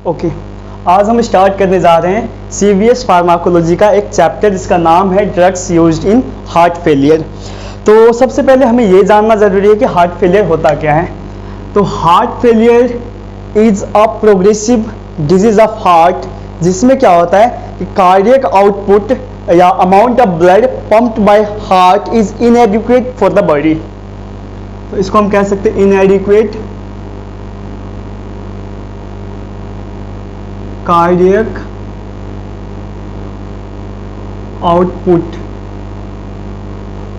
Okay, आज हम start करने जा रहे हैं CVS फार्माकोलॉजी का एक चैप्टर जिसका नाम है drugs used in heart failure. तो सबसे पहले हमें ये जानना ज़रूरी है कि हार्ट फेलियर होता क्या है। तो heart failure is a progressive disease of heart, जिसमें क्या होता है कि कार्डियक आउटपुट या amount of blood pumped by heart is इनएडिक्वेट for the body. तो इसको हम कह सकते हैं इनएडिक्वेट कार्डियक आउटपुट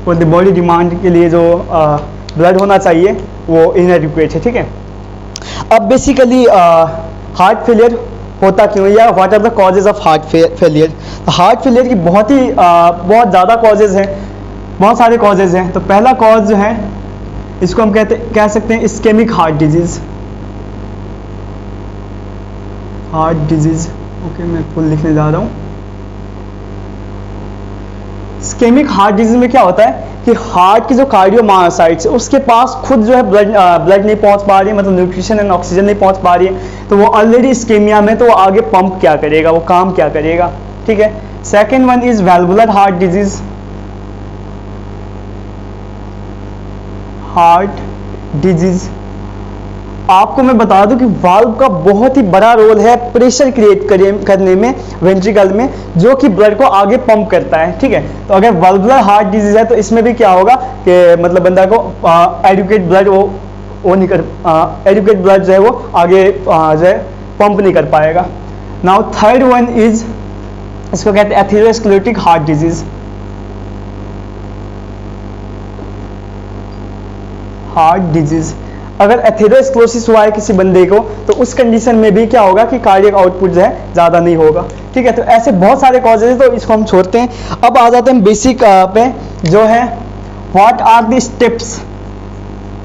और द बॉडी डिमांड के लिए जो ब्लड होना चाहिए वो इनएडिक्वेट है। ठीक है, अब बेसिकली हार्ट फेलियर होता क्यों है या what are the causes of heart failure. तो हार्ट फेलियर की बहुत ज़्यादा कॉजेज हैं, बहुत सारे कॉजेज हैं। तो पहला कॉज जो है इसको हम कह सकते हैं ischemic heart disease. Heart disease, okay मैं फुल लिखने जा रहा हूँ। इस्केमिक हार्ट डिजीज में क्या होता है कि हार्ट की जो कार्डियोमायोसाइट्स है उसके पास खुद जो है ब्लड नहीं पहुंच पा रही है, मतलब न्यूट्रिशन एंड ऑक्सीजन नहीं पहुंच पा रही है, तो वो ऑलरेडी इस्केमिया में, तो वो आगे पंप क्या करेगा, वो काम क्या करेगा। ठीक है, second one is valvular heart disease. Heart disease आपको मैं बता दूं कि वाल्व का बहुत ही बड़ा रोल है प्रेशर क्रिएट करने में वेंट्रिकल में, जो कि ब्लड को आगे पंप करता है। ठीक है, तो अगर वल्वुलर हार्ट डिजीज है तो इसमें भी क्या होगा कि मतलब बंदा को एडिक्वेट ब्लड वो नहीं कर एडिक्वेट ब्लड जो है वो आगे जो है पंप नहीं कर पाएगा। नाउ थर्ड वन इज, इसको कहते हैं atherosclerotic heart disease. Heart disease अगर एथेरोस्क्लेरोसिस हुआ है किसी बंदे को तो उस कंडीशन में भी क्या होगा कि कार्डियक आउटपुट जो है ज़्यादा नहीं होगा। ठीक है, तो ऐसे बहुत सारे कॉजेज हैं, तो इसको हम छोड़ते हैं। अब आ जाते हैं बेसिक पे, जो है what are the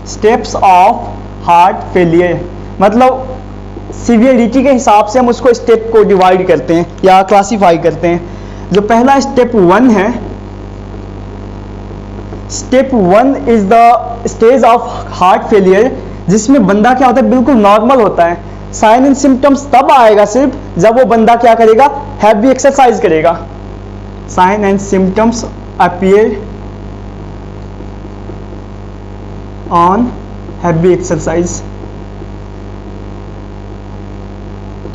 steps of heart failure. मतलब सीवियरिटी के हिसाब से हम उसको स्टेप को डिवाइड करते हैं या क्लासीफाई करते हैं। जो पहला स्टेप 1 है, step 1 is the stage of heart failure, जिसमें बंदा क्या होता है बिल्कुल नॉर्मल होता है। साइन एंड सिम्टम्स तब आएगा सिर्फ जब वो बंदा क्या करेगा, हैवी एक्सरसाइज करेगा। Sign and symptoms appear on heavy exercise.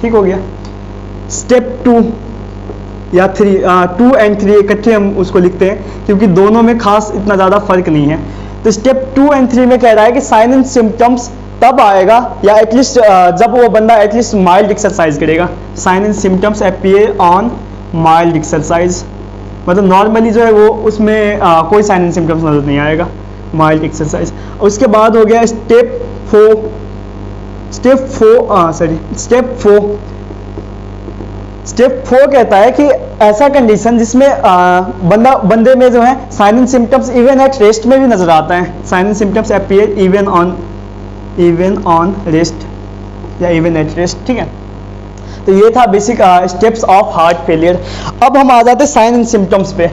ठीक हो गया। स्टेप 2 या 3, 2 एंड 3 इकट्ठे हम उसको लिखते हैं क्योंकि दोनों में खास इतना ज़्यादा फर्क नहीं है। तो स्टेप 2 एंड 3 में कह रहा है कि साइन एंड सिम्टम्स तब आएगा या एटलीस्ट जब वो बंदा एटलीस्ट माइल्ड एक्सरसाइज करेगा। Sign and symptoms appear on mild exercise, मतलब नॉर्मली जो है वो उसमें कोई साइन एंड सिम्टम्स नजर नहीं आएगा, माइल्ड एक्सरसाइज। उसके बाद हो गया स्टेप 4। स्टेप 4 कहता है कि ऐसा कंडीशन जिसमें बंदे में जो है sign and symptoms even at rest में भी नजर आता है। Sign and symptoms appear even on rest या इवन एट रेस्ट। ठीक है, तो ये था basic steps of heart failure. अब हम आ जाते हैं साइन एंड सिम्टम्स पे,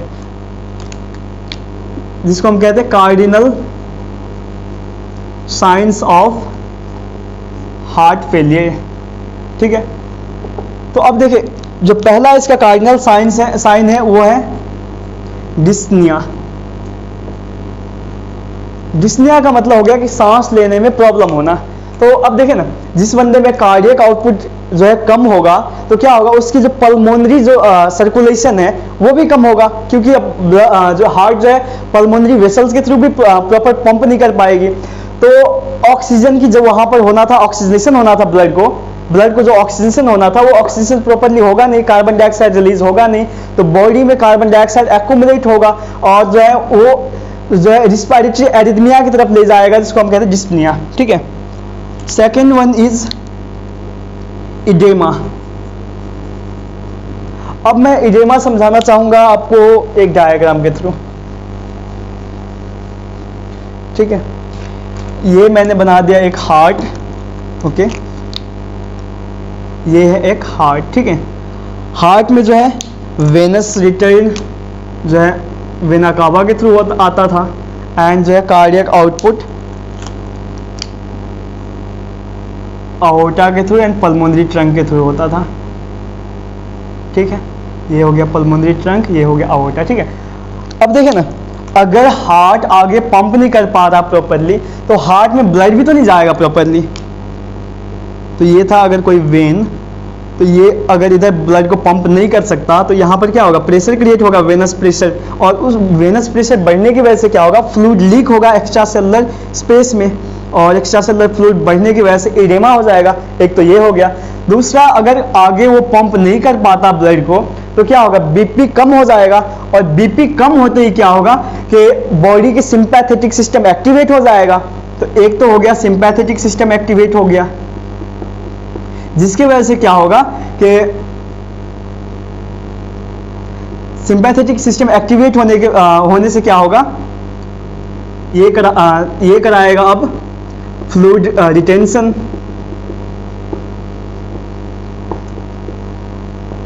जिसको हम कहते हैं cardinal science of heart failure. ठीक है, तो अब देखिए जो पहला इसका कार्डिनल साइन है वो है डिस्निया। डिस्निया का मतलब हो गया कि सांस लेने में प्रॉब्लम होना। तो अब देखें ना, जिस बंदे में कार्डियक आउटपुट जो है कम होगा तो क्या होगा, उसकी जो पल्मोनरी जो सर्कुलेशन है वो भी कम होगा, क्योंकि अब जो हार्ट जो है पल्मोनरी वेसल्स के थ्रू भी प्रॉपर पंप नहीं कर पाएगी। तो ऑक्सीजन की जो वहां पर होना था, ऑक्सीजनेशन होना था ब्लड को जो ऑक्सीजन होना था वो ऑक्सीजन प्रॉपर्ली होगा नहीं, कार्बन डाइऑक्साइड रिलीज होगा नहीं, तो बॉडी में कार्बन डाइऑक्साइड एक्यूमुलेट होगा और जो है वो जो है रिस्पिरेटरी एरिथमिया की तरफ ले जाएगा, जिसको हम कहते हैं डिस्पनिया। ठीक है, सेकेंड वन इज इडेमा। अब मैं इडेमा समझाना चाहूंगा आपको एक डायग्राम के थ्रू। ठीक है, ये मैंने बना दिया एक हार्ट। ओके, ये है एक हार्ट। ठीक है, हार्ट में जो है वेनस रिटर्न जो है वेना कावा के थ्रू आता था, एंड जो है कार्डियक आउटपुट aorta के थ्रू एंड पल्मोनरी ट्रंक के थ्रू होता था, ठीक है। ये हो गया पल्मोनरी ट्रंक, ये हो गया aorta, ठीक है। अब देखिए ना, अगर हार्ट आगे पंप नहीं कर पा रहा प्रॉपरली तो हार्ट में ब्लड भी तो नहीं जाएगा प्रॉपरली। तो ये था अगर कोई वेन, तो ये अगर इधर ब्लड को पंप नहीं कर सकता तो यहाँ पर क्या होगा, प्रेशर क्रिएट होगा, वेनस प्रेशर, और उस वेनस प्रेशर बढ़ने की वजह से क्या होगा, फ्लूइड लीक होगा एक्स्ट्रा सेलुलर स्पेस में, और एक्स्ट्रा सेलुलर फ्लूइड बढ़ने की वजह से एडेमा हो जाएगा। एक तो ये हो गया। दूसरा, अगर आगे वो पंप नहीं कर पाता ब्लड को तो क्या होगा, बीपी कम हो जाएगा, और बीपी कम होते ही क्या होगा कि बॉडी की सिंपैथेटिक सिस्टम एक्टिवेट हो जाएगा। तो एक तो हो गया सिंपैथेटिक सिस्टम एक्टिवेट हो गया, जिसकी वजह से क्या होगा कि सिंपैथेटिक सिस्टम एक्टिवेट होने से क्या होगा, ये कराएगा अब फ्लूइड रिटेंशन।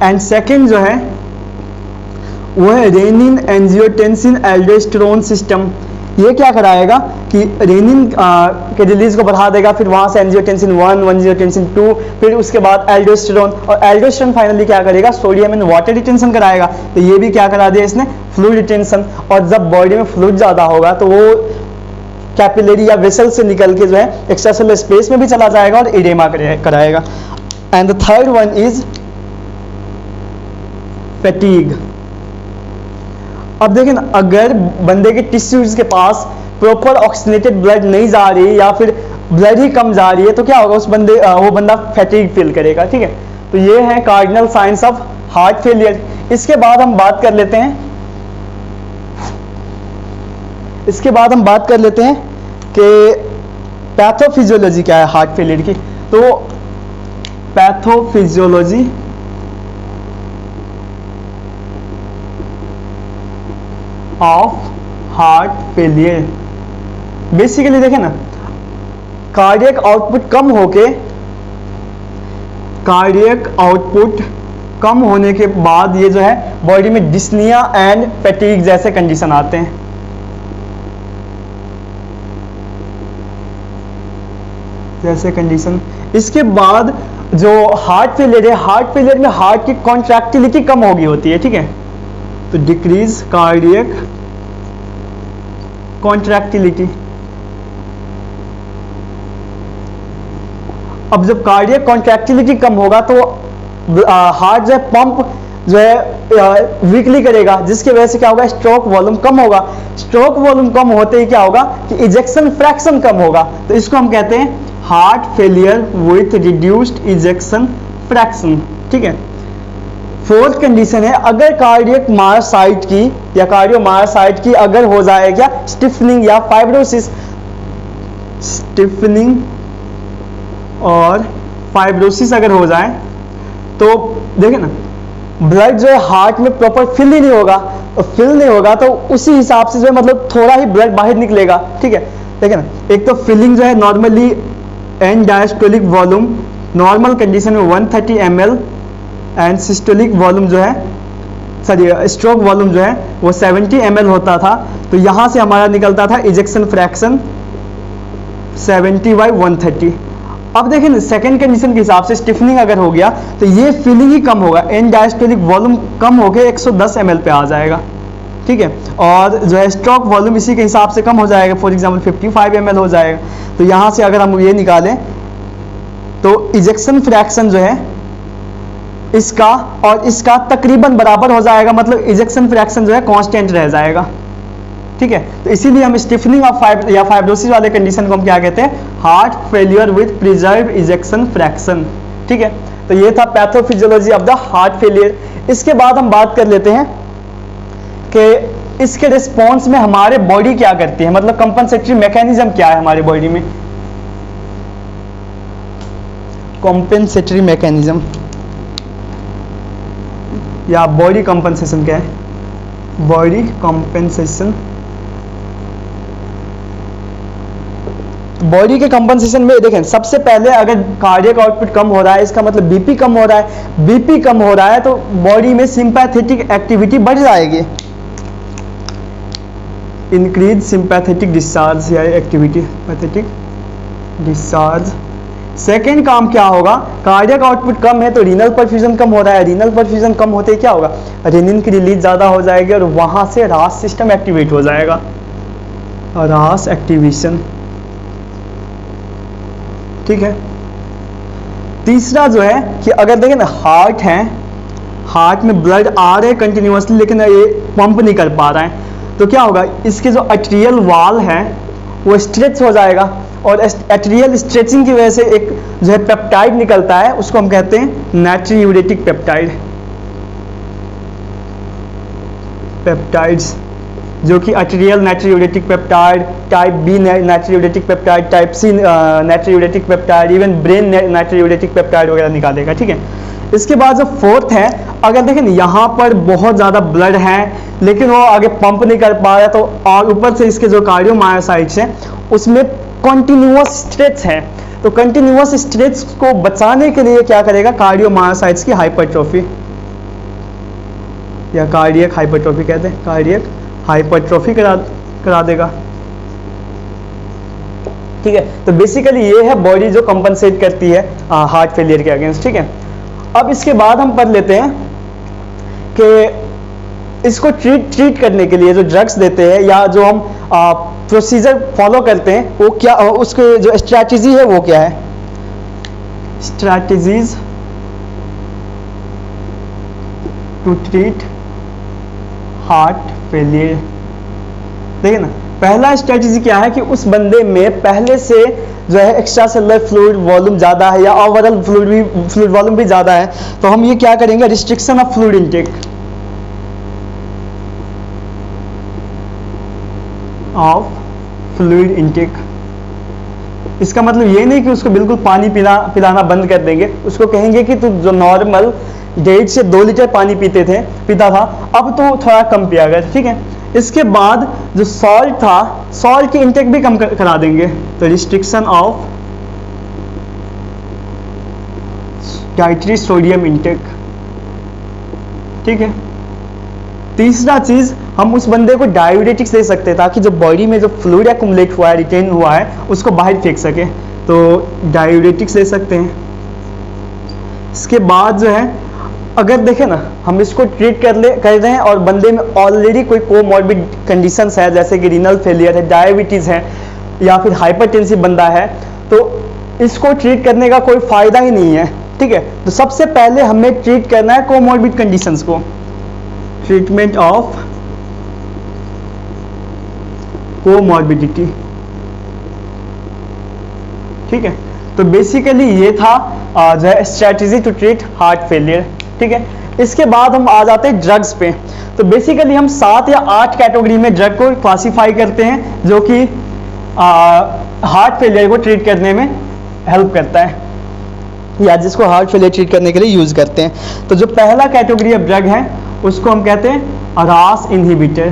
एंड सेकंड जो है वो है रेनिन एंजियोटेंसिन एल्डोस्टेरोन सिस्टम। ये क्या कराएगा कि रेनिन के रिलीज को बढ़ा देगा, फिर वहां से एंजियोटेंसिन 1, एंजियोटेंसिन 2, फिर उसके बाद एल्डोस्टेरोन, और एल्डोस्टेरोन फाइनली क्या करेगा, सोडियम एंड वाटर रिटेंशन कराएगा। तो ये भी क्या करा दिया इसने, फ्लूइड रिटेंशन। और जब बॉडी में फ्लूइड ज्यादा होगा तो वो कैपिलरी या वेसल से निकल के जो है एक्स्ट्रासेलुलर स्पेस में भी चला जाएगा और एडेमा कराएगा। And the third one is fatigue. अब देखिए ना, अगर बंदे के टिश्यूज के पास प्रॉपर ऑक्सीजनेटेड ब्लड नहीं जा रही या फिर ब्लड ही कम जा रही है तो क्या होगा, वो बंदा फैटीग फील करेगा, ठीक है। तो ये है cardinal science of heart failure. इसके बाद हम बात कर लेते हैं कि पैथोफिजियोलॉजी क्या है हार्ट फेलियर की। तो pathophysiology of heart failure, basically देखें ना, कार्डियक आउटपुट कम होने के बाद ये जो है बॉडी में डिस्निया एंड फैटीग जैसे कंडीशन आते हैं। इसके बाद जो हार्ट फेलियर है, हार्ट फेलियर में हार्ट की कॉन्ट्रैक्टिलिटी कम होगी होती है, ठीक है। तो डिक्रीज कार्डियक कॉन्ट्रैक्टिलिटी। अब जब कार्डियक कॉन्ट्रैक्टिलिटी कम होगा तो हार्ट जो है पंप जो है वीकली करेगा, जिसकी वजह से क्या होगा, स्ट्रोक वॉल्यूम कम होगा। स्ट्रोक वॉल्यूम कम होते ही क्या होगा कि इजेक्शन फ्रैक्शन कम होगा। तो इसको हम कहते हैं heart failure with reduced ejection fraction, ठीक है। फोर्थ कंडीशन है, अगर कार्डियक मायोसाइट की या कार्डियोमायोसाइट की अगर हो जाए क्या, स्टिफनिंग या फाइब्रोसिस, स्टिफनिंग और फाइब्रोसिस अगर हो जाए तो देखें ना, ब्लड जो है हार्ट में प्रॉपर फिल ही नहीं होगा, तो उसी हिसाब से जो है मतलब थोड़ा ही ब्लड बाहर निकलेगा, ठीक है। देखें ना, एक तो फिलिंग जो है normally and diastolic volume normal condition में 130 ml एंड सिस्टोलिक वॉल्यूम जो है स्ट्रोक वॉल्यूम जो है वो 70 ml होता था। तो यहाँ से हमारा निकलता था इजेक्शन फ्रैक्शन 70/130। अब देखें ना, सेकेंड कंडीशन के हिसाब से स्टिफनिंग अगर हो गया तो ये फीलिंग ही कम होगा, एंड डायस्टोलिक वॉल्यूम कम होकर 110 ml पे आ जाएगा, ठीक है। और जो है स्ट्रोक वॉल्यूम इसी के हिसाब से कम हो जाएगा, फॉर एग्जांपल 55 ml हो जाएगा। तो यहाँ से अगर हम ये निकालें तो इजेक्शन फ्रैक्शन जो है इसका और इसका तकरीबन बराबर हो जाएगा, मतलब इजेक्शन फ्रैक्शन जो है कांस्टेंट रह जाएगा, ठीक है। तो इसीलिए हम स्टिफनिंग ऑफ फाइब्रोसिस वाले कंडीशन को हम क्या कहते हैं, heart failure with preserve ejection fraction, ठीक है। तो ये था pathophysiology of the heart failure. इसके बाद हम बात कर लेते हैं कि इसके रिस्पॉन्स में हमारे बॉडी क्या करती है, मतलब कंपनसेटरी मैकेनिज्म क्या है हमारे बॉडी में। कॉम्पेंसेटरी मैकेनिज्म या बॉडी कंपनसेशन क्या है, बॉडी कंपनसेशन। बॉडी के कंपनसेशन में देखें, सबसे पहले अगर कार्डियक आउटपुट कम हो रहा है, इसका मतलब बीपी कम हो रहा है। बीपी कम हो रहा है तो बॉडी में सिंपैथेटिक एक्टिविटी बढ़ जाएगी, इंक्रीज सिंपैथेटिक डिस्चार्ज या एक्टिविटी, पैथेटिक डिस्चार्ज सेकेंड काम क्या होगा, कार्डियक आउटपुट कम है तो रीनल परफ्यूजन कम हो रहा है, रीनल परफ्यूजन कम होते ही क्या होगा, रेनिन की रिलीज ज़्यादा हो जाएगी और वहाँ से रास सिस्टम एक्टिवेट हो जाएगा, रास एक्टिवेशन। ठीक है। तीसरा जो है कि अगर देखें ना हार्ट है, हार्ट में ब्लड आ रहे कंटिन्यूसली लेकिन ये पंप नहीं कर पा रहा है, तो क्या होगा, इसके जो आर्टेरियल वॉल है वो स्ट्रेच हो जाएगा और आर्टेरियल स्ट्रेचिंग की वजह से एक जो है पेप्टाइड निकलता है, उसको हम कहते हैं नाट्रियूरेटिक पेप्टाइड, पेप्टाइड्स जो कि arterial natriuretic peptide, type B natriuretic peptide, type C natriuretic peptide, even brain natriuretic peptide वगैरह निकालेगा। ठीक है। इसके बाद जो फोर्थ है, अगर देखें यहाँ पर बहुत ज़्यादा ब्लड है लेकिन वो आगे पंप नहीं कर पा रहा, तो और ऊपर से इसके जो कार्डियोमायोसाइट्स हैं उसमें कंटिन्यूअस स्ट्रेच है, तो कंटिन्यूअस स्ट्रेच को बचाने के लिए क्या करेगा, कार्डियोमायोसाइट्स की हाइपरट्रोफी या कार्डियक हाइपरट्रोफी कहते हैं, कार्डियक हाइपरट्रोफी करा देगा। ठीक है। तो बेसिकली ये है बॉडी जो कंपनसेट करती है हार्ट फेलियर के अगेंस्ट। ठीक है। अब इसके बाद हम पढ़ लेते हैं कि इसको ट्रीट करने के लिए जो ड्रग्स देते हैं या जो हम प्रोसीजर फॉलो करते हैं वो क्या, उसके जो स्ट्रैटेजी है वो क्या है, strategies to treat heart failure. देखिए ना, पहला स्ट्रैटेजी क्या है कि उस बंदे में पहले से जो है एक्स्ट्रा सेलुलर फ्लूइड वॉल्यूम ज़्यादा है या ओवरऑल फ्लूइड वॉल्यूम भी ज़्यादा है, तो हम ये क्या करेंगे, restriction of fluid intake, of fluid intake. इसका मतलब ये नहीं कि उसको बिल्कुल पानी पिलाना बंद कर देंगे, उसको कहेंगे कि तू जो नॉर्मल 1.5 से 2 लीटर पानी पीता था अब तो थोड़ा कम पिया कर। ठीक है। इसके बाद जो सॉल्ट था, सॉल्ट की इंटेक भी कम करा देंगे, तो restriction of dietary sodium intake. ठीक है। तीसरा चीज, हम उस बंदे को डायूरेटिक्स दे सकते हैं ताकि जो बॉडी में जो फ्लूइड एक्युमुलेट हुआ है, रिटेन हुआ है, उसको बाहर फेंक सके, तो डायूरेटिक्स दे सकते हैं। इसके बाद जो है अगर देखें ना, हम इसको ट्रीट कर रहे हैं और बंदे में ऑलरेडी कोई कोमॉर्बिड कंडीशंस है जैसे कि रीनल फेलियर है, डायबिटीज़ है या फिर हाइपरटेंसिव बंदा है, तो इसको ट्रीट करने का कोई फ़ायदा ही नहीं है। ठीक है। तो सबसे पहले हमें ट्रीट करना है कोमॉर्बिड कंडीशंस को, ट्रीटमेंट ऑफ कोमॉर्बिडिटी। ठीक है। तो बेसिकली ये था जो है strategy to treat heart failure. ठीक है। इसके बाद हम आ जाते हैं ड्रग्स पे। तो बेसिकली हम 7 या 8 कैटेगरी में ड्रग को क्लासीफाई करते हैं जो कि हार्ट फेलियर को ट्रीट करने में हेल्प करता है या जिसको हार्ट फेलियर ट्रीट करने के लिए यूज़ करते हैं। तो जो पहला कैटेगरी ऑफ ड्रग है उसको हम कहते हैं रास इनहिबिटर।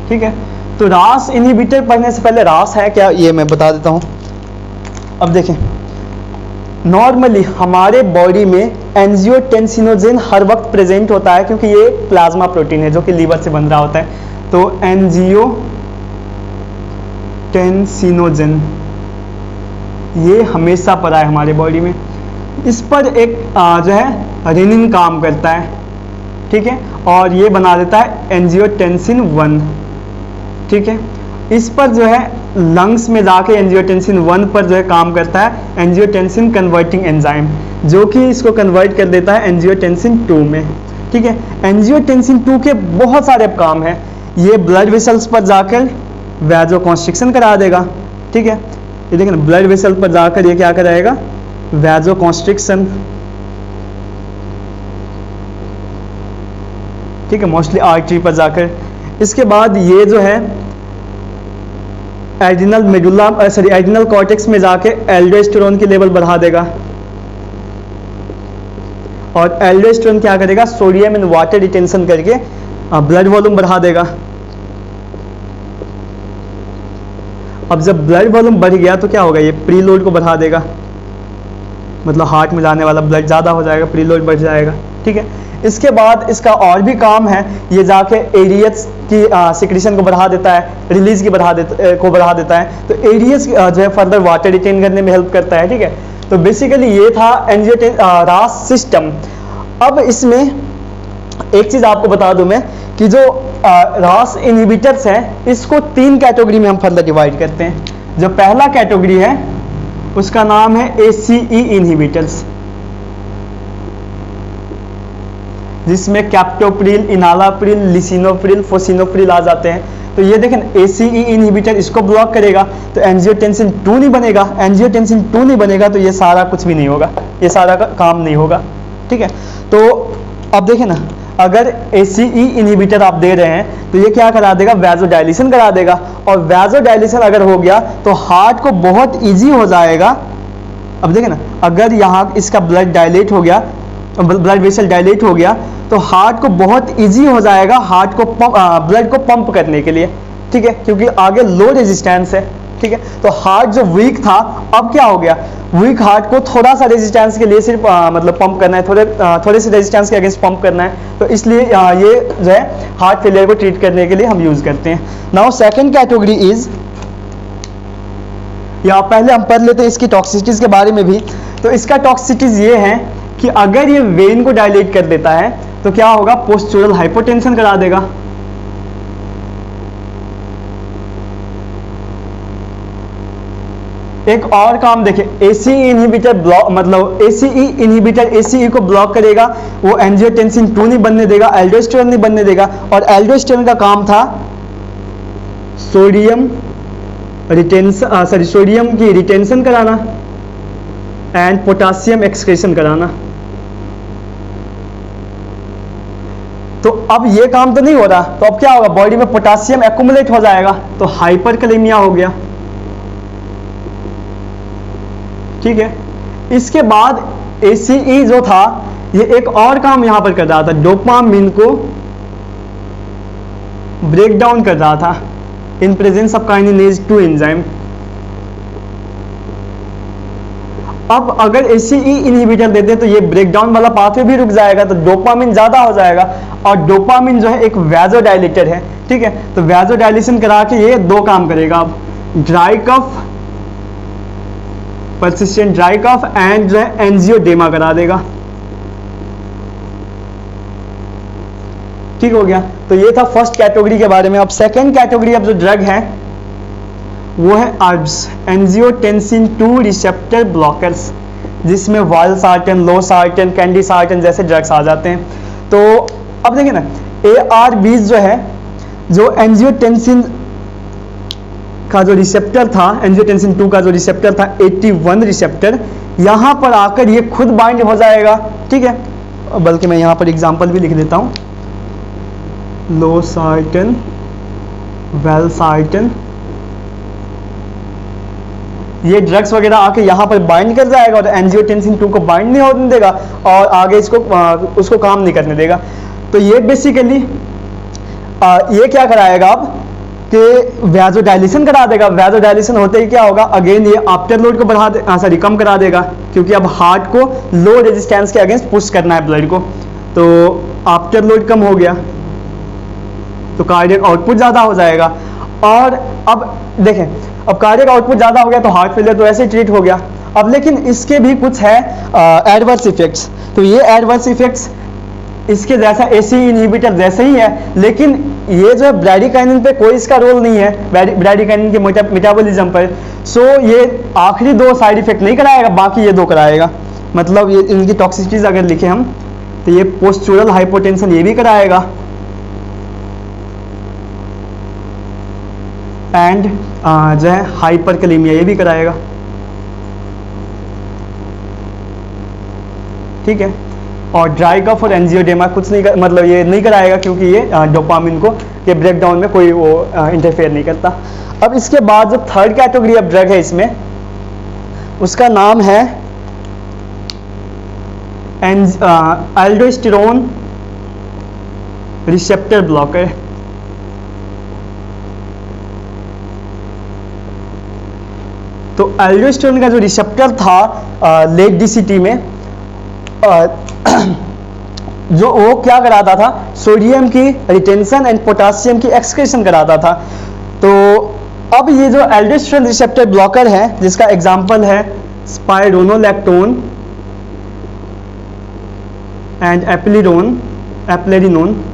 ठीक है। तो रास इनहिबिटर पढ़ने से पहले रास है क्या ये मैं बता देता हूं। अब देखें, नॉर्मली हमारे बॉडी में एंजियोटेंसिनोजेन हर वक्त प्रेजेंट होता है क्योंकि ये प्लाज्मा प्रोटीन है जो कि लीवर से बन रहा होता है। तो एंजियोटेंसिनोजेन ये हमेशा पड़ा है हमारे बॉडी में। इस पर एक जो है रेनिन काम करता है। ठीक है। और ये बना देता है एंजियोटेंसिन 1। ठीक है। इस पर जो है लंग्स में जाके एंजियोटेंसिन 1 पर जो है काम करता है एंजियोटेंसिन कन्वर्टिंग एंजाइम, जो कि इसको कन्वर्ट कर देता है एंजियोटेंसिन 2 में। ठीक है। एंजियोटेंसिन 2 के बहुत सारे काम हैं। ये ब्लड वेसल्स पर जाकर वैजोकॉन्स्ट्रिक्शन करा देगा। ठीक है। ये देखिए ना, ब्लड वेसल पर जाकर ये क्या कराएगा, वैजोकॉन्स्ट्रिक्शन। ठीक है। मोस्टली आर्टरी पर जाकर। इसके बाद ये जो है एड्रिनल मेडुला एड्रिनल कॉर्टेक्स में जाके एल्डोस्टेरोन की लेवल बढ़ा देगा। और एल्डोस्टेरोन क्या करेगा, सोडियम एंड वाटर रिटेंशन करके ब्लड वॉल्यूम बढ़ा देगा। अब जब ब्लड वॉल्यूम बढ़ गया तो क्या होगा, ये प्रीलोड को बढ़ा देगा, मतलब हार्ट में जाने वाला ब्लड ज़्यादा हो जाएगा, प्रीलोड बढ़ जाएगा। ठीक है। इसके बाद इसका और भी काम है, ये जाके एरियस की सिक्रीशन को बढ़ा देता है, रिलीज की बढ़ा देता है। तो एरियस जो है फर्दर वाटर रिटेन करने में हेल्प करता है, ठीक है। तो बेसिकली ये था रास सिस्टम। अब इसमें एक चीज आपको बता दूं मैं कि जो रास इनहिबिटर्स हैं, इसको 3 कैटेगरी में हम फर्दर डिवाइड करते हैं। जो पहला कैटेगरी है उसका नाम है ACE इनहिबिटर्स, जिसमें कैप्टोप्रिल, इनालाप्रिल, लिसिनोप्रिल, फोसिनोप्रिल आ जाते हैं। तो ये देखें ACE इनहिबिटर इसको ब्लॉक करेगा तो एंजियोटेंसिन 2 नहीं बनेगा, एंजियोटेंसिन 2 नहीं बनेगा तो ये सारा कुछ भी नहीं होगा, ये सारा का काम नहीं होगा, ठीक है। तो अब देखें ना, अगर ACE इनहिबिटर आप दे रहे हैं तो ये क्या करा देगा, वैसोडाइलेशन करा देगा। और वैसोडाइलेशन अगर हो गया तो हार्ट को बहुत ईजी हो जाएगा। अब देखें ना, अगर यहाँ इसका ब्लड डायलेट हो गया, ब्लड वेसल डायलेट हो गया, तो हार्ट को बहुत इजी हो जाएगा हार्ट को ब्लड को पंप करने के लिए, ठीक है, क्योंकि आगे लो रेजिस्टेंस है, ठीक है। तो हार्ट जो वीक था, अब क्या हो गया, वीक हार्ट को थोड़ा सा रेजिस्टेंस के लिए सिर्फ मतलब पंप करना है, थोड़े से रेजिस्टेंस के अगेंस्ट पंप करना है। तो इसलिए ये जो है हार्ट फेलियर को ट्रीट करने के लिए हम यूज करते हैं। नाउ सेकेंड कैटेगरी इज, या पहले हम पढ़ लेते हैं इसकी टॉक्सिसिटीज के बारे में भी। तो इसका टॉक्सिसिटीज ये है कि अगर ये वेन को डायलेट कर देता है तो क्या होगा, पोस्चुरल हाइपोटेंशन करा देगा। एक और काम देखें, ACE इनहिबिटर ब्लॉक, मतलब ACE इनहिबिटर ACE को ब्लॉक करेगा, वो एंजियोटेंसिन 2 नहीं बनने देगा, एल्डोस्टेरोन नहीं बनने देगा। और एल्डोस्टेरोन का काम था सोडियम रिटेंशन, सोडियम की रिटेंशन कराना एंड पोटासियम एक्सक्रीशन कराना। तो अब ये काम तो नहीं हो रहा, तो अब क्या होगा, बॉडी में पोटासियम एक्युमुलेट हो जाएगा, तो हाइपरकैलेमिया हो गया, ठीक है। इसके बाद ACE जो था, ये एक और काम यहां पर कर रहा था, डोपामिन को ब्रेक डाउन कर रहा था in presence of kinase 2 enzyme. अब अगर ACE इनहिबिटर देते हैं तो ये ब्रेकडाउन वाला पाथवे भी रुक जाएगा, तो डोपामिन ज्यादा हो जाएगा। और डोपामिन जो है एक वैसोडाइलेटर है, ठीक है। तो वैसोडाइलेशन करा के ये 2 काम करेगा। अब dry cough, persistent dry cough and जो है एंजियोडेमा करा देगा, ठीक हो गया। तो ये था फर्स्ट कैटेगरी के बारे में। अब सेकेंड कैटेगरी अब जो ड्रग है वो है ARBs, एंजियोटेंसिन 2 रिसेप्टर ब्लॉकर्स, जिसमें वालसार्टन, लोसार्टन, कैंडिसार्टन जैसे ड्रग्स आ जाते हैं। तो अब देखिए ना, ARBs जो है, जो एंजियोटेंसिन का जो रिसेप्टर था, एंजियोटेंसिन 2 का जो रिसेप्टर था 81 रिसेप्टर, यहाँ पर आकर ये खुद बाइंड हो जाएगा, ठीक है। बल्कि मैं यहाँ पर एग्जाम्पल भी लिख देता हूँ, लोसार्टन, वेलसार्टन, ये ड्रग्स वगैरह आके यहाँ पर बाइंड कर जाएगा और एंजियोटेंसिन 2 को बाइंड नहीं होने देगा और आगे इसको उसको काम नहीं करने देगा। तो ये बेसिकली ये क्या कराएगा अब कि वैसोडाइलेशन करा देगा। वैसोडाइलेशन होते ही क्या होगा, अगेन ये आफ्टर लोड को बढ़ा दे, सॉरी कम करा देगा, क्योंकि अब हार्ट को लो रेजिस्टेंस के अगेंस्ट पुश करना है ब्लड को। तो आफ्टर लोड कम हो गया तो कार्डियक आउटपुट ज़्यादा हो जाएगा। और अब देखें, अब कार्डियक आउटपुट ज़्यादा हो गया तो हार्ट फेलियर तो ऐसे ही ट्रीट हो गया। अब लेकिन इसके भी कुछ है एडवर्स इफेक्ट्स। तो ये एडवर्स इफेक्ट्स इसके जैसा ACE इनहिबिटर जैसे ही है, लेकिन ये जो है ब्रैडिकाइनिन पे कोई इसका रोल नहीं है, ब्रैडिकाइनिन के मेटाबॉलिज्म पर। सो ये आखिरी 2 साइड इफेक्ट नहीं कराएगा, बाकी ये 2 कराएगा। मतलब ये इनकी टॉक्सिसिटीज अगर लिखे हम तो ये पोस्चुरल हाइपोटेंशन ये भी कराएगा एंड जो है हाइपरकैलेमिया ये भी कराएगा, ठीक है। और ड्राई कफ और एंजियोडेमा कुछ नहीं मतलब ये नहीं कराएगा, क्योंकि ये डोपामिन को के ब्रेकडाउन में कोई वो इंटरफेयर नहीं करता। अब इसके बाद जो थर्ड कैटेगरी ऑफ ड्रग है इसमें, उसका नाम है एल्डोस्टेरोन रिसेप्टर ब्लॉकर। तो एल्डोस्टेरोन का जो रिसेप्टर था लेट DCT में जो वो क्या कराता था, सोडियम की रिटेंशन एंड पोटासियम की एक्सक्रीशन कराता था। तो अब ये जो एल्डोस्टेरोन रिसेप्टर ब्लॉकर है, जिसका एग्जांपल है स्पाइरोनोलैक्टोन एंड एप्लेरिनोन,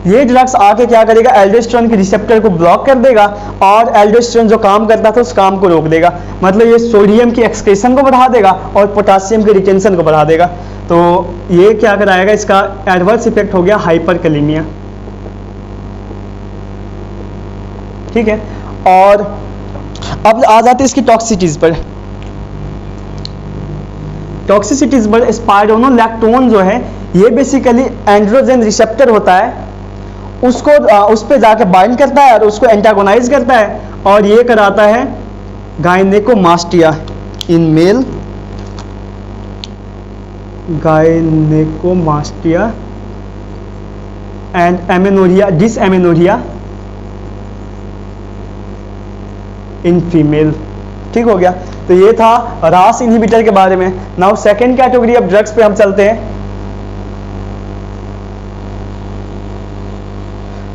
ये ड्रग्स आके क्या करेगा, एल्डोस्टेरोन के रिसेप्टर को ब्लॉक कर देगा और एल्डोस्टेरोन जो काम करता था उस काम को रोक देगा। मतलब ये सोडियम की एक्सक्रीशन को बढ़ा देगा और पोटासियम की रिटेंशन को बढ़ा देगा। तो ये क्या कराएगा, इसका एडवर्स इफेक्ट हो गया हाइपरकैलेमिया। ठीक है, और अब आ जाते हैं इसकी टॉक्सिसिटीज पर। टॉक्सिसिटीज पर स्पाइरोनोलैक्टोन जो है ये बेसिकली एंड्रोजन रिसेप्टर होता है, उसको उस पे जाके बाइंड करता है और उसको एंटागोनाइज करता है और ये कराता है gynaecomastia in male, gynaecomastia and amenorrhoea, dysmenorrhoea in female. ठीक हो गया, तो ये था रास इनहिबिटर के बारे में। Now second category of drugs पे हम चलते हैं,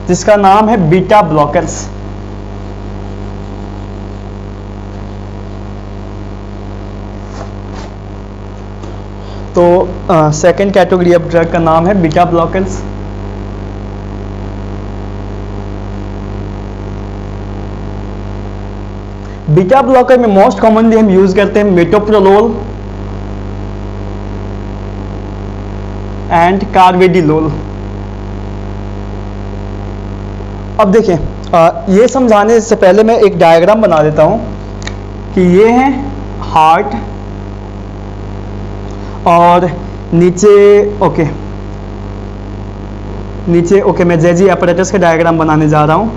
जिसका नाम है बीटा ब्लॉकर्स। तो सेकेंड कैटेगरी ऑफ ड्रग का नाम है बीटा ब्लॉकर्स। बीटा ब्लॉकर में मोस्ट कॉमनली हम यूज करते हैं मेटोप्रोलोल एंड कार्वेडिलोल। अब देखें, ये समझाने से पहले मैं एक डायग्राम बना देता हूं कि ये है हार्ट और नीचे ओके मैं जेजी apparatus का डायग्राम बनाने जा रहा हूं।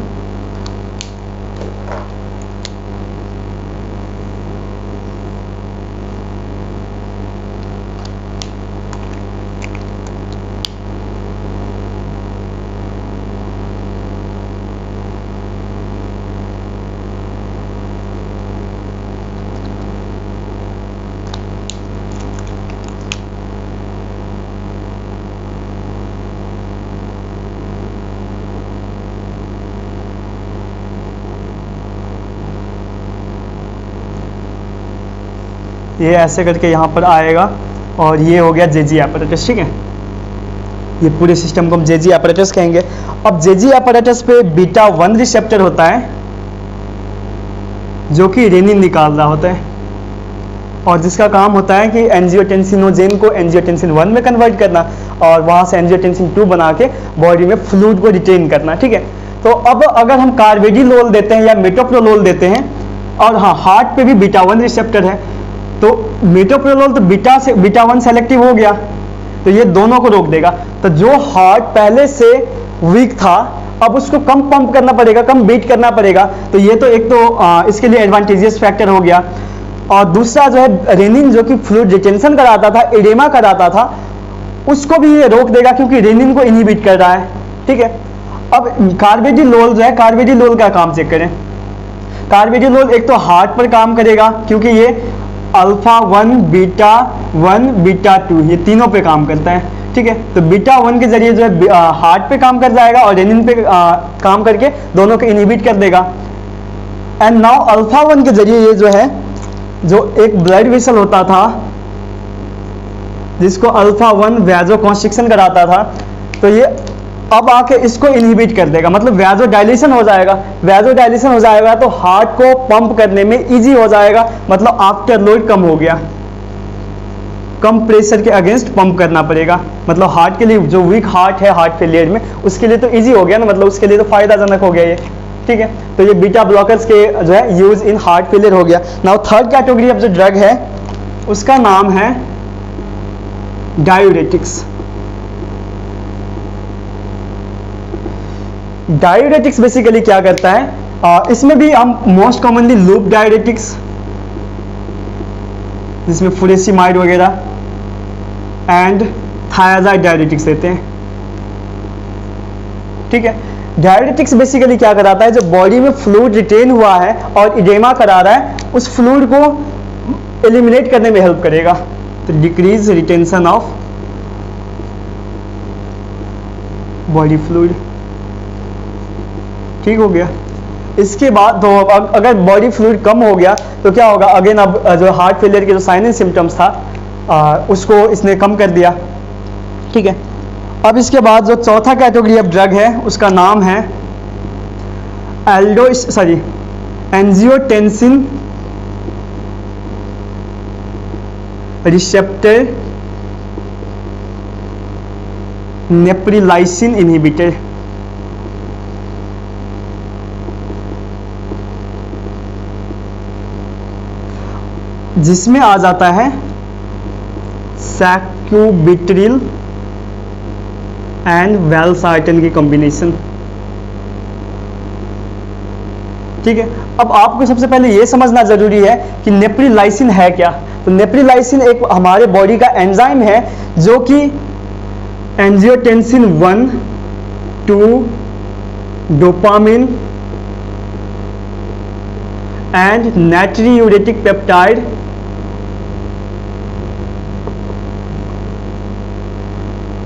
ये ऐसे करके यहाँ पर आएगा और ये हो गया जेजी apparatus। ठीक है, ये पूरे सिस्टम को हम जेजी apparatus कहेंगे। अब जेजी apparatus पे बीटा 1 रिसेप्टर होता है जो कि रेनिन निकाल रहा होता है और जिसका काम होता है कि एंजियोटेंसिनोजेन को एंजियोटेंसिन 1 में कन्वर्ट करना और वहाँ से एंजियोटेंसिन 2 बना के बॉडी में फ्लूइड को रिटेन करना। ठीक है, तो अब अगर हम कार्वेडिलोल देते हैं या मेटोप्रोलोल देते हैं, और हाँ हार्ट पे भी बीटा 1 रिसेप्टर है, तो मेटोप्रोलोल तो बीटा 1 सेलेक्टिव हो गया, तो ये दोनों को रोक देगा। तो जो हार्ट पहले से वीक था अब उसको कम पंप करना पड़ेगा, कम बीट करना पड़ेगा। तो ये तो एक तो इसके लिए एडवांटेजियस फैक्टर हो गया। और दूसरा जो है रेनिन जो कि फ्लूइड रिटेंशन कराता था, एडेमा कराता था, उसको भी ये रोक देगा क्योंकि रेनिन को इनहिबिट कर रहा है। ठीक है, अब कार्वेडिलोल जो है, कार्वेडिलोल का काम चेक करें। कार्वेडिलोल एक तो हार्ट पर काम करेगा क्योंकि ये अल्फा 1 बीटा 2 ये तीनों पे काम करता है। ठीक है, तो बीटा 1 के जरिए जो है हार्ट पे काम कर जाएगा और रेनिन पे काम करके दोनों को इनहिबिट कर देगा। एंड नाउ अल्फा 1 के जरिए ये जो है, जो एक ब्लड वेसल होता था जिसको अल्फा 1 वैसोकंस्ट्रिक्शन कराता था, तो ये अब आके इसको इनहिबिट कर देगा, मतलब वैसोडाइलेशन हो जाएगा। वैसोडाइलेशन हो जाएगा तो हार्ट को पंप करने में इजी हो जाएगा, मतलब आफ्टर लोड कम हो गया, कम प्रेशर के अगेंस्ट पंप करना पड़ेगा। मतलब हार्ट के लिए, जो वीक हार्ट है हार्ट फेलियर में, उसके लिए तो इजी हो गया ना, मतलब उसके लिए तो फायदाजनक हो गया ये। ठीक है, तो ये बीटा ब्लॉकर्स के जो है यूज इन हार्ट फेलियर हो गया। नाउ थर्ड कैटेगरी ऑफ जो ड्रग है उसका नाम है डायूरेटिक्स। डायूरेटिक्स बेसिकली क्या करता है, इसमें भी हम मोस्ट कॉमनली लूप डायूरेटिक्स जिसमें फुरेसिमाइड वगैरह एंड थायाजाइड डायूरेटिक्स देते हैं। ठीक है, डायूरेटिक्स बेसिकली क्या कराता है, जो बॉडी में फ्लूइड रिटेन हुआ है और इडेमा करा रहा है, उस फ्लूइड को एलिमिनेट करने में हेल्प करेगा। तो decrease retention of body fluid, ठीक हो गया। इसके बाद तो अगर बॉडी फ्लूइड कम हो गया तो क्या होगा, अगेन अब जो हार्ट फेलियर के जो साइन एंड सिम्टम्स था उसको इसने कम कर दिया, ठीक है। अब इसके बाद जो चौथा कैटेगरी ऑफ ड्रग है उसका नाम है एंजियोटेंसिन रिसेप्टर नेप्रिलाइसिन इनहिबिटर। जिसमें आ जाता है सैक्यूबिट्रिल एंड वेलसार्टन की कॉम्बिनेशन, ठीक है। अब आपको सबसे पहले यह समझना जरूरी है कि नेप्रिलाइसिन है क्या। तो नेप्रिलाइसिन एक हमारे बॉडी का एंजाइम है जो कि एंजियोटेंसिन 1, 2, डोपामिन एंड नाइट्रियूरेटिक पेप्टाइड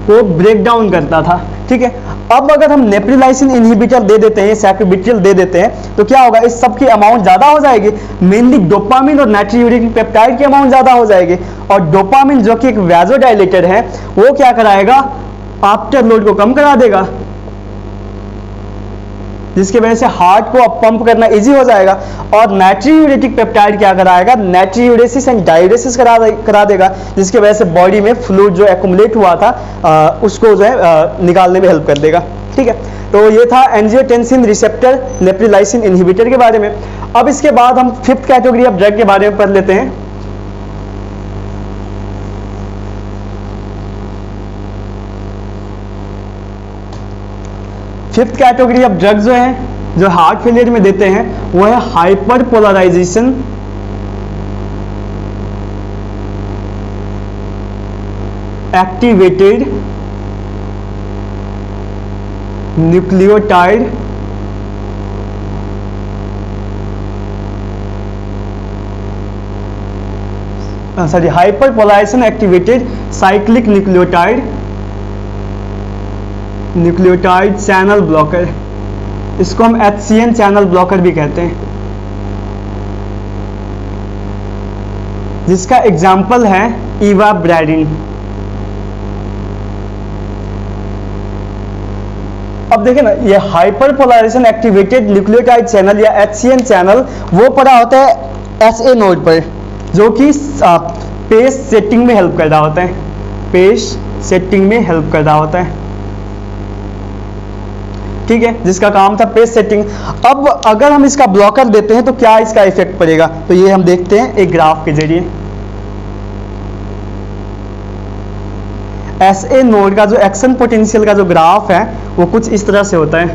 को ब्रेक डाउन करता था, ठीक है। अब अगर हम नेप्रिलाइसिन इनहिबिटर दे देते हैं, सैक्यूबिट्रिल दे देते हैं, तो क्या होगा, इस सब की अमाउंट ज्यादा हो जाएगी। मेनली डोपामिन और नाइट्रियूरेटिक पेप्टाइड की अमाउंट ज्यादा हो जाएगी। और डोपामिन जो कि एक वैसोडाइलेटर है वो क्या कराएगा, आफ्टर लोड को कम करा देगा, जिसकी वजह से हार्ट को अब पंप करना इजी हो जाएगा। और नाइट्रियूरेटिक पेप्टाइड क्या कराएगा, नाइट्रियूरेसिस एंड डायूरेसिस करा देगा, जिसकी वजह से बॉडी में फ्लूइड जो एक्युमुलेट हुआ था उसको जो है निकालने में हेल्प कर देगा, ठीक है। तो ये था एंजियोटेंसिन रिसेप्टर नेप्रिलाइसिन इनहिबिटर के बारे में। अब इसके बाद हम फिफ्थ कैटेगरी ऑफ ड्रग के बारे में पढ़ लेते हैं। फिफ्थ कैटेगरी ऑफ ड्रग जो है जो हार्ट फेलियर में देते हैं वो है hyperpolarization activated nucleotide hyperpolarization activated cyclic nucleotide channel blocker, इसको हम HCN चैनल ब्लॉकर भी कहते हैं, जिसका एग्जाम्पल है इवाब्रेडिन। अब देखिए ना, ये hyperpolarization activated nucleotide channel या HCN चैनल वो पड़ा होता है SA नोड पर, जो कि पेस सेटिंग में हेल्प कर रहा होता है, पेस सेटिंग में हेल्प कर रहा होता है, ठीक है, जिसका काम था पेस सेटिंग। अब अगर हम इसका ब्लॉकर देते हैं तो क्या इसका इफेक्ट पड़ेगा, तो ये हम देखते हैं एक ग्राफ के जरिए। SA नोड का जो एक्शन पोटेंशियल का जो ग्राफ है वो कुछ इस तरह से होता है।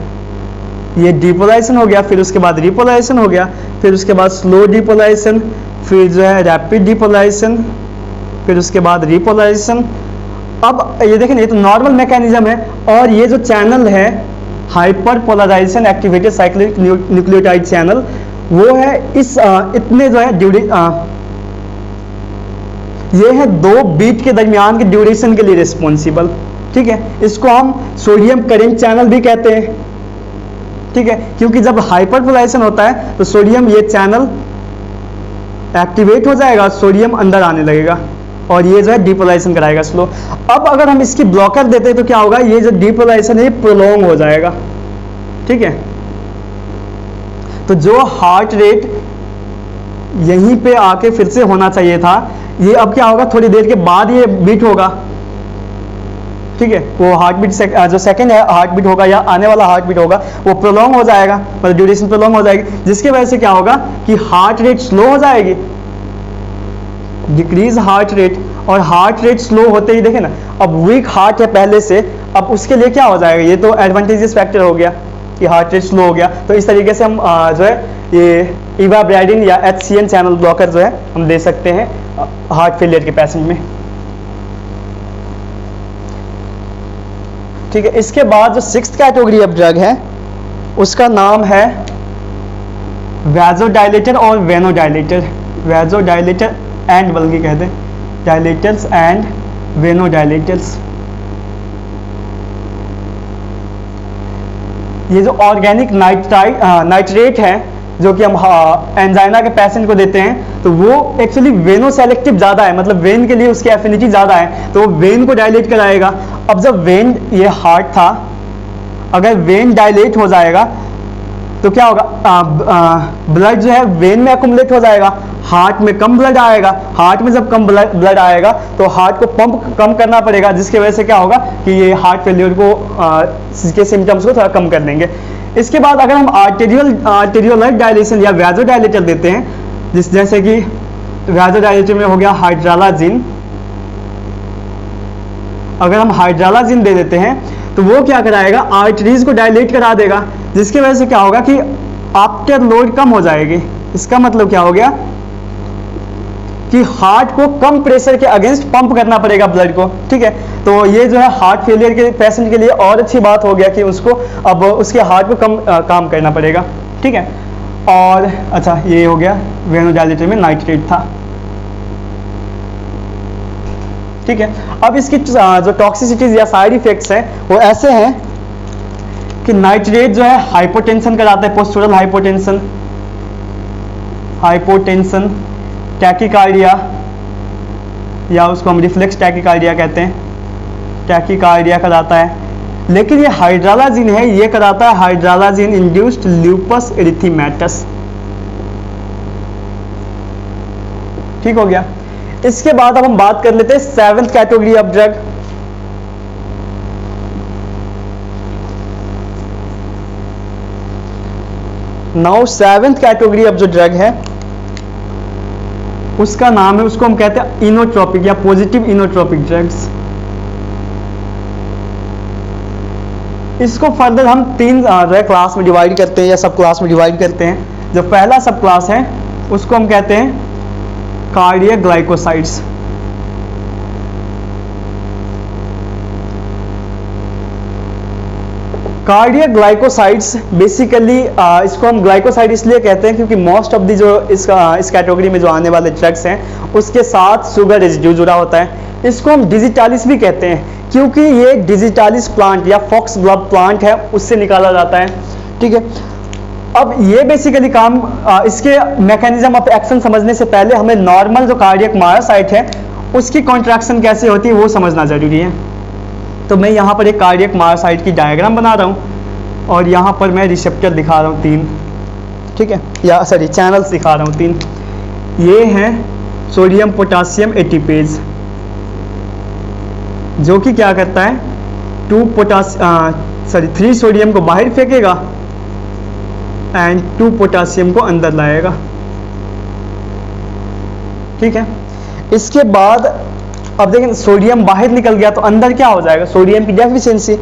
ये डिपोलाइजेशन हो गया, फिर उसके बाद रिपोलाइजेशन हो गया, फिर उसके बाद स्लो डिपोलाइजेशन, फिर जो है रैपिड डिपोलाइजेशन, फिर उसके बाद रिपोलाइजेशन। अब ये देखें, ये तो नॉर्मल मैकेनिज्म है। और ये जो चैनल है hyperpolarization activated cyclic nucleotide channel, वो है इस इतने जो है ये है 2 बीट के दरमियान के ड्यूरेशन के लिए रिस्पॉन्सिबल, ठीक है। इसको हम सोडियम करेंट चैनल भी कहते हैं, ठीक है, क्योंकि जब हाइपर पोलराइजेशन होता है तो सोडियम ये चैनल एक्टिवेट हो जाएगा, सोडियम अंदर आने लगेगा और ये जो है डिपोलाइजेशन कराएगा स्लो। अब अगर हम इसकी ब्लॉकर देते हैं तो क्या होगा, ये जो डिपोलाइजेशन है प्रोलॉन्ग हो जाएगा, ठीक है। तो जो हार्ट रेट यहीं पे आके फिर से होना चाहिए था, ये अब क्या होगा, थोड़ी देर के बाद ये बीट होगा, ठीक है। वो हार्ट बीट जो सेकंड है हार्ट बीट होगा या आने वाला हार्ट बीट होगा वो प्रोलॉन्ग हो जाएगा, मतलब ड्यूरेशन प्रोलॉन्ग हो जाएगी, जिसकी वजह से क्या होगा कि हार्ट रेट स्लो हो जाएगी, डिक्रीज हार्ट रेट। और हार्ट रेट स्लो होते ही देखे ना, अब वीक हार्ट है पहले से, अब उसके लिए क्या हो जाएगा, ये तो एडवांटेजेस फैक्टर हो गया कि हार्ट रेट स्लो हो गया। तो इस तरीके से हम जो है ये इवाब्रेडिन या HCN चैनल ब्लॉकर जो है हम दे सकते हैं हार्ट फेलियर के पेशेंट में, ठीक है। इसके बाद जो 6th कैटेगरी ऑफ ड्रग है उसका नाम है वैसोडाइलेटर और वेनोडाइलेटर, वैसोडाइलेटर एंड बल्कि कहते हैं डायलेटर्स एंड वेनोडाइलेटर्स। ये जो ऑर्गेनिक नाइट्रेट है जो कि हम एंजाइना के पेशेंट को देते हैं, तो वो एक्चुअली वेनो सेलेक्टिव ज़्यादा है, मतलब वेन के लिए उसकी एफिनिटी ज़्यादा है, तो वो वेन को डायलेट कराएगा। अब जब वेन, ये हार्ट था, अगर वेन डायलेट हो जाएगा तो क्या होगा, ब्लड जो है वेन में अकुमुलेट हो जाएगा, हार्ट में कम ब्लड आएगा। हार्ट में जब कम ब्लड आएगा तो हार्ट को पंप कम करना पड़ेगा, जिसकी वजह से क्या होगा कि ये हार्ट फेलियर को के सिम्टम्स को थोड़ा कम कर देंगे। इसके बाद अगर हम आर्टेरियोलर डायलेशन या वैसोडाइलेटर देते हैं, जैसे कि वैसोडाइलेटर में हो गया हाइड्रालाजिन, अगर हम हाइड्रालाजिन दे देते हैं तो वो क्या कराएगा, आर्टरीज को डायलेट करा देगा, जिसकी वजह से क्या होगा कि आफ्टर लोड कम हो जाएगी। इसका मतलब क्या हो गया कि हार्ट को कम प्रेशर के अगेंस्ट पंप करना पड़ेगा ब्लड को, ठीक है। तो ये जो है हार्ट फेलियर के पेशेंट के लिए और अच्छी बात हो गया कि उसको अब उसके हार्ट को कम काम करना पड़ेगा, ठीक है। और अच्छा, ये हो गया वेनोडाइलेटर में नाइट्रेट था, ठीक है। अब इसकी जो टॉक्सिसिटीज या साइड इफेक्ट्स हैं वो ऐसे हैं कि नाइट्रेट जो है हाइपोटेंशन कराता है, पोस्टूरल हाइपोटेंशन, टैकीकार्डिया या उसको हम रिफ्लेक्स टैकीकार्डिया कहते हैं, टैकीकार्डिया कराता है। लेकिन ये हाइड्रालाजिन है, ये कराता है हाइड्रालाजिन इंड्यूस्ड लूपस एरिथेमेटस, ठीक हो गया। इसके बाद अब हम बात कर लेते हैं 7th category of drug. Now 7th category of जो ड्रग है उसका नाम है, उसको हम कहते हैं इनोट्रोपिक या पॉजिटिव इनोट्रोपिक ड्रग्स। इसको फर्दर हम 3 क्लास में डिवाइड करते हैं या सब क्लास में डिवाइड करते हैं। जो पहला सब क्लास है उसको हम कहते हैं cardiac glycosides. Cardiac glycosides basically इसको हम ग्लाइकोसाइड इसलिए कहते हैं क्योंकि मोस्ट ऑफ दी जो इस कैटेगरी में जो आने वाले ड्रग्स हैं उसके साथ शुगर रेजिड्यू जुड़ा होता है। इसको हम डिजिटालिस भी कहते हैं क्योंकि ये डिजिटालिस प्लांट या फॉक्स ग्लोव प्लांट है, उससे निकाला जाता है, ठीक है। अब ये बेसिकली काम इसके मैकेनिज्म ऑफ एक्शन समझने से पहले हमें नॉर्मल जो कार्डियक मायोसाइट है उसकी कॉन्ट्रैक्शन कैसे होती है वो समझना जरूरी है। तो मैं यहाँ पर एक कार्डियक मायोसाइट की डायग्राम बना रहा हूँ और यहाँ पर मैं रिसेप्टर दिखा रहा हूँ 3, ठीक है, या सॉरी चैनल्स दिखा रहा हूँ 3। ये हैं सोडियम पोटासियम एटीपेज जो कि क्या करता है 3 सोडियम को बाहर फेंकेगा एंड 2 पोटासियम को अंदर लाएगा, ठीक है। इसके बाद अब देखें सोडियम बाहर निकल गया तो अंदर क्या हो जाएगा, सोडियम की डेफिशिएंसी,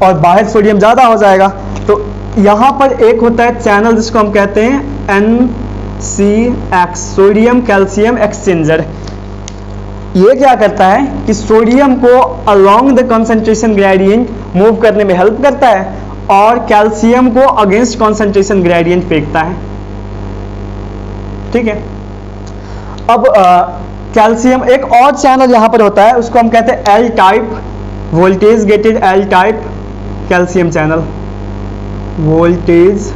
और बाहर सोडियम ज़्यादा हो जाएगा। तो यहाँ पर एक होता है चैनल जिसको हम कहते हैं NCX, सोडियम कैल्शियम एक्सचेंजर। ये क्या करता है कि सोडियम को along the concentration gradient move करने में हेल्प करता है और कैल्शियम को अगेंस्ट कंसंट्रेशन ग्रेडियंट फेंकता है, ठीक है। अब कैल्शियम एक और चैनल यहाँ पर होता है, उसको हम कहते हैं L type, voltage gated L type calcium channel, voltage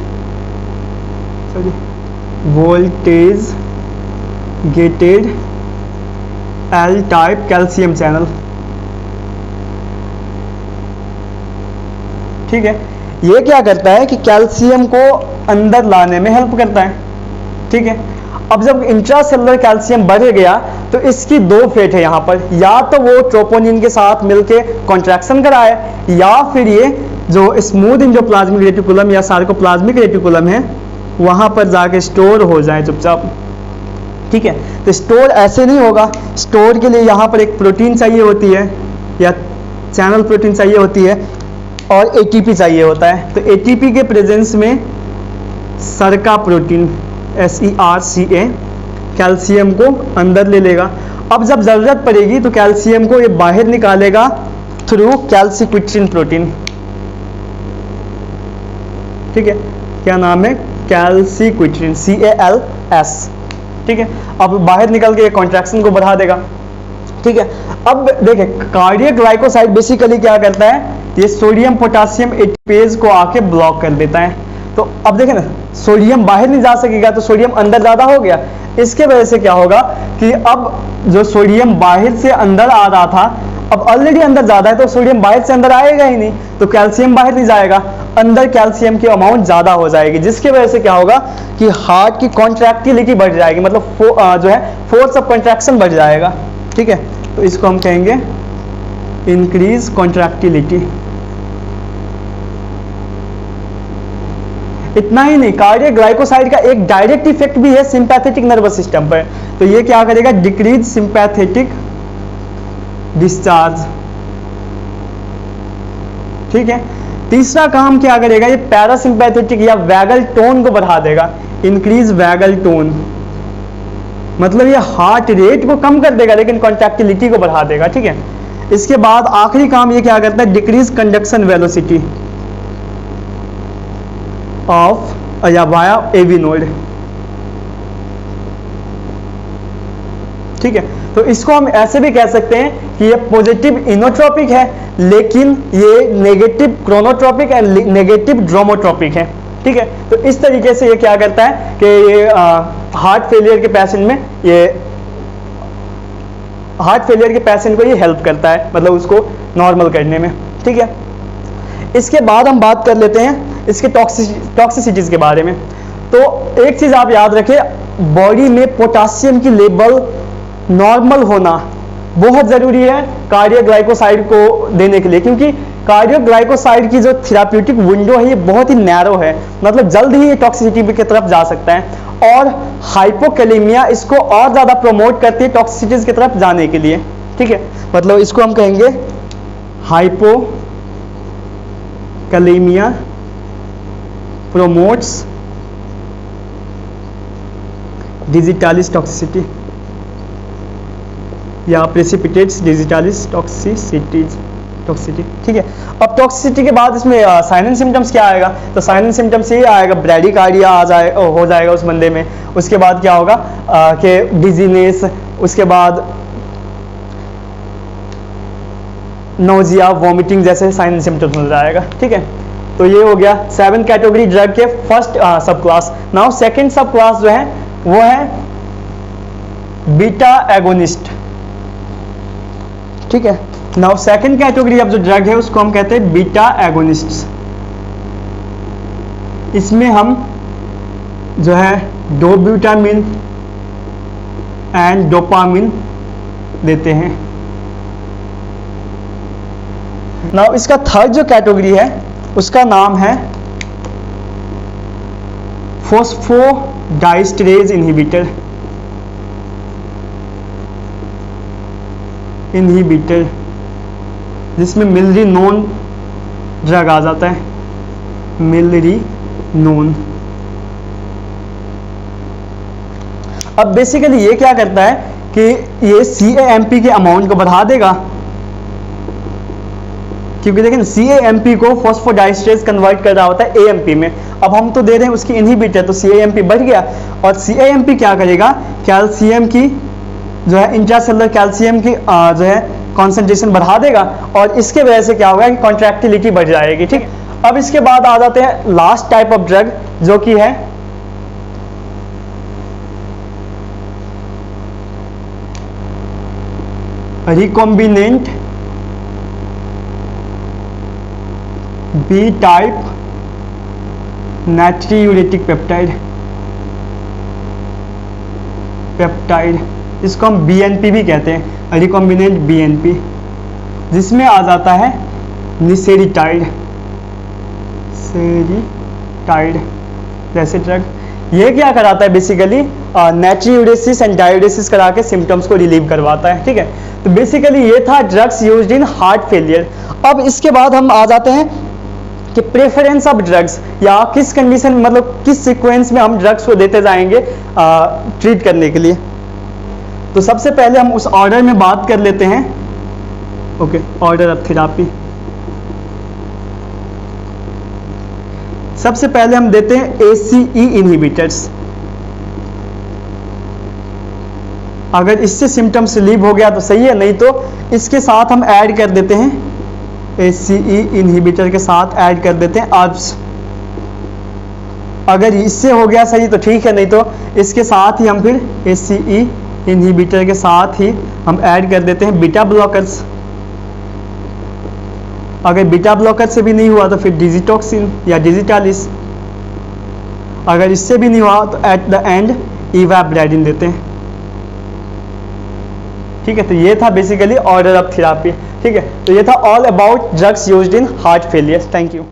gated L type calcium channel, ठीक है। ये क्या करता है कि कैल्शियम को अंदर लाने में हेल्प करता है, ठीक है। अब जब इंट्रासेलुलर कैल्शियम बढ़ गया तो इसकी 2 फेट है यहाँ पर, या तो वो ट्रोपोनिन के साथ मिलके कॉन्ट्रैक्शन कराए या फिर ये जो स्मूथ एंडोप्लाज्मिक रेटिकुलम या सार्कोप्लाज्मिक रेटिकुलम है वहाँ पर जाके स्टोर हो जाए चुपचाप, ठीक है। तो स्टोर ऐसे नहीं होगा, स्टोर के लिए यहाँ पर एक प्रोटीन चाहिए होती है या चैनल प्रोटीन चाहिए होती है और ATP चाहिए होता है। तो ATP के प्रेजेंस में सरका प्रोटीन SERCA कैल्शियम को अंदर ले लेगा। अब जब ज़रूरत पड़ेगी तो कैल्शियम को ये बाहर निकालेगा थ्रू कैल्सिक्विट्रिन प्रोटीन, ठीक है। क्या नाम है, कैल्सिक्विट्रिन, CALS, ठीक है। अब बाहर निकल के कॉन्ट्रैक्शन को बढ़ा देगा, ठीक है। अब देखें कार्डियक ग्लाइकोसाइड बेसिकली क्या करता है ये सोडियम पोटासियम एटीपेज को आके ब्लॉक कर देता है। तो अब देखें ना, सोडियम बाहर नहीं जा सकेगा तो सोडियम अंदर ज़्यादा हो गया। इसके वजह से क्या होगा कि अब जो सोडियम बाहर से अंदर आ रहा था, अब ऑलरेडी अंदर ज़्यादा है तो सोडियम बाहर से अंदर आएगा ही नहीं, तो कैल्शियम बाहर नहीं जाएगा, अंदर कैल्शियम की अमाउंट ज़्यादा हो जाएगी, जिसकी वजह से क्या होगा कि हार्ट की कॉन्ट्रैक्टिलिटी बढ़ जाएगी, मतलब जो है फोर्स ऑफ कॉन्ट्रैक्शन बढ़ जाएगा। ठीक है, तो इसको हम कहेंगे इंक्रीज कॉन्ट्रैक्टिलिटी। इतना ही नहीं, कार्डियक ग्लाइकोसाइड का एक डायरेक्ट इफेक्ट भी है सिंपैथेटिक नर्वस सिस्टम पर। तो ये क्या करेगा, डिक्रीज सिंपैथेटिक डिस्चार्ज। ठीक है, तीसरा काम क्या करेगा, ये पैरासिम्पैथेटिक या वैगल टोन को बढ़ा देगा, इंक्रीज वैगल टोन, मतलब ये हार्ट रेट को कम कर देगा लेकिन कॉन्ट्रैक्टिलिटी को बढ़ा देगा। ठीक है, इसके बाद आखिरी काम ये क्या करता है, डिक्रीज कंडक्शन वेलोसिटी ऑफ या वाया एवी नोड। ठीक है, तो इसको हम ऐसे भी कह सकते हैं कि ये पॉजिटिव इनोट्रोपिक है लेकिन ये नेगेटिव क्रोनोट्रोपिक एंड नेगेटिव ड्रोमोट्रोपिक है। ठीक है, तो इस तरीके से ये क्या करता है कि ये हार्ट फेलियर के पेशेंट में को ये हेल्प करता है, मतलब उसको नॉर्मल करने में। ठीक है, इसके बाद हम बात कर लेते हैं इसके टॉक्सिसिटीज के बारे में। तो एक चीज आप याद रखें, बॉडी में पोटासियम की लेवल नॉर्मल होना बहुत जरूरी है कार्डियक ग्लाइकोसाइड को देने के लिए, क्योंकि कार्डियक ग्लाइकोसाइड की जो थेराप्यूटिक विंडो है ये बहुत ही नैरो है, मतलब जल्द ही ये टॉक्सिसिटी की तरफ जा सकता है, और हाइपोकैलेमिया इसको और ज्यादा प्रमोट करती है टॉक्सिसिटीज की तरफ जाने के लिए। ठीक है, मतलब इसको हम कहेंगे हाइपोकैलेमिया प्रोमोट्स डिजिटालिस टॉक्सिसिटी या प्रेसिपिटेट्स डिजिटालिस टॉक्सिसिटी। ठीक है, अब टॉक्सिसिटी के बाद इसमें साइलेंट सिम्टम्स क्या आएगा, तो साइलेंट सिम्टम्स ये आएगा, ब्रैडिकार्डिया हो जाएगा उस बंदे में। उसके बाद क्या होगा कि डिजीनेस, उसके बाद नोजिया, वॉमिटिंग जैसे साइलेंट सिम्टम्स हो जाएगा। ठीक है, तो ये हो गया 7 कैटेगरी ड्रग के फर्स्ट सब क्लास। नाउ सेकेंड सब क्लास जो है वो है बीटा एगोनिस्ट। ठीक है, नाउ सेकंड कैटेगरी अब जो ड्रग है उसको हम कहते हैं बीटा एगोनिस्ट्स। इसमें हम जो है डोब्यूटामिन एंड डोपामिन देते हैं। नाउ इसका थर्ड जो कैटेगरी है उसका नाम है फॉस्फोडाइस्टरेज इनहिबिटर। जिसमें मिलरिनोन ड्रग आ जाता है, मिलरिनोन। अब बेसिकली ये क्या करता है कि ये CAMP के अमाउंट को बढ़ा देगा, क्योंकि देखें CAMP को फॉस्फोडाइस्टरेज कन्वर्ट कर रहा होता है AMP में। अब हम तो दे रहे हैं उसकी इनहिबिटर, तो CAMP बढ़ गया, और CAMP क्या करेगा, कैल्शियम की जो है इंट्रासेलुलर कैल्शियम की जो है कॉन्सेंट्रेशन बढ़ा देगा, और इसके वजह से क्या होगा कि कॉन्ट्रैक्टिलिटी बढ़ जाएगी। ठीक, अब इसके बाद आ जाते हैं लास्ट टाइप ऑफ ड्रग जो कि है रिकॉम्बिनेंट बी टाइप नाइट्रियूरेटिक पेप्टाइड, इसको हम BNP भी कहते हैं, रिकॉम्बिनेंट BNP, जिसमें आ जाता है निसेरिटाइड जैसे ड्रग। ये क्या कराता है, बेसिकली नाइट्रियूरेसिस एंड डायोडेसिस करा के सिम्टम्स को रिलीव करवाता है। ठीक है, तो बेसिकली ये था drugs used in heart failure. अब इसके बाद हम आ जाते हैं कि प्रेफरेंस ऑफ ड्रग्स, या किस कंडीशन में, मतलब किस सीक्वेंस में हम ड्रग्स को देते जाएंगे ट्रीट करने के लिए। तो सबसे पहले हम उस ऑर्डर में बात कर लेते हैं। Okay, order of therapy. सबसे पहले हम देते हैं ACE इनहिबिटर्स। अगर इससे सिम्टम्स रिलीव हो गया तो सही है, नहीं तो इसके साथ हम ऐड कर देते हैं ACE इनहिबिटर के साथ ऐड कर देते हैं ARBs। अगर इससे हो गया सही तो ठीक है, नहीं तो इसके साथ ही हम फिर ACE इनहिबिटर के साथ ही हम ऐड कर देते हैं बीटा ब्लॉकर्स। अगर बीटा ब्लॉकर से भी नहीं हुआ तो फिर डिजिटॉक्सिन या डिजिटालिस। अगर इससे भी नहीं हुआ तो एट द एंड इवाब्रेडिन देते हैं। ठीक है, तो ये था बेसिकली ऑर्डर ऑफ थेरापी। ठीक है, तो ये था all about drugs used in heart failure. Thank you.